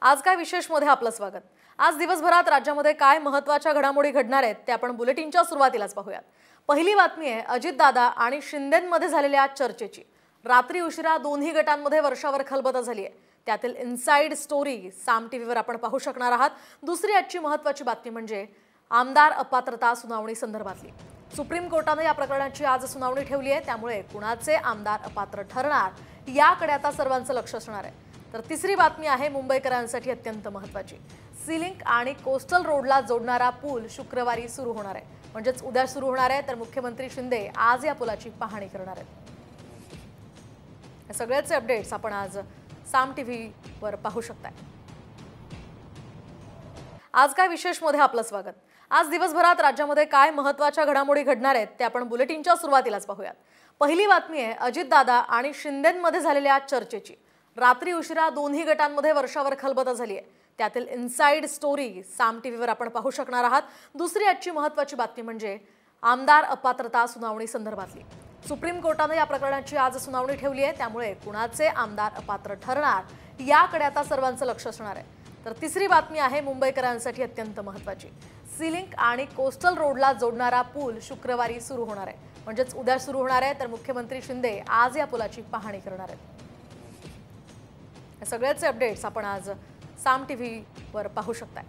आज काय विशेष मध्ये आपलं स्वागत। आज दिवसभरात राज्यामध्ये काय महत्त्वाच्या घडामोडी घडणार आहेत ते आपण बुलेटिनच्या सुरुवातीलाच पाहूयात। पहिली बातमी आहे अजितदादा आणि शिंदेंमध्ये झालेल्या चर्चेची। रात्री उशिरा दोन्ही गटांमध्ये वर्षावर खलबत झाली आहे। त्यातील इनसाइड स्टोरी साम टीव्हीवर आपण पाहू शकणार आहात। दुसरी आजची महत्त्वाची बातमी म्हणजे आमदार अपात्रता सुनावणी संदर्भातली। सुप्रीम कोर्टाने या प्रकरणाची आज सुनावणी ठेवली आहे, त्यामुळे कुणाचे आमदार अपात्र ठरणार याकडे आता सर्वांचं लक्ष असणार आहे। तर तिसरी बातमी आहे मुंबईकरांसाठी अत्यंत महत्त्वाची। सी लिंक आणि कोस्टल रोडला जोडणारा पूल शुक्रवारी सुरू होणार आहे, म्हणजेच उद्या सुरू होणार आहे। तर मुख्यमंत्री शिंदे आज या पुलाची पाहणी करणार आहेत। हे सगळेच अपडेट्स आपण आज साम टीव्हीवर पाहू शकताय। आज काय विशेष मध्ये आपलं स्वागत। आज दिवसभरात राज्यामध्ये काय महत्त्वाच्या घडामोडी घडणार आहेत ते आपण बुलेटिनच्या सुरुवातीलाच पाहूयात। पहिली बातमी आहे अजितदादा आणि शिंदेंमध्ये झालेल्या चर्चेची। रात्री उशिरा दोन्ही गटांमध्ये वर्षावर खलबत झाली आहे। त्यातील इनसाइड स्टोरी साम टीव्हीवर आपण पाहू शकणार आहात। दुसरी आजची महत्त्वाची बातमी म्हणजे आमदार अपात्रता सुनावणी संदर्भातली। सुप्रीम कोर्टाने या प्रकरणाची आज सुनावणी ठेवली आहे, त्यामुळे कुणाचे आमदार अपात्र ठरणार याकडे आता सर्वांचं लक्ष असणार आहे। तर तिसरी बातमी आहे मुंबईकरांसाठी अत्यंत महत्त्वाची। सी लिंक आणि कोस्टल रोडला जोडणारा पूल शुक्रवारी सुरू होणार आहे, म्हणजेच उद्या सुरू होणार आहे। तर मुख्यमंत्री शिंदे आज या पुलाची पाहणी करणार आहेत। हे सगळेच अपडेट्स आपण आज साम टीव्हीवर पाहू शकताय।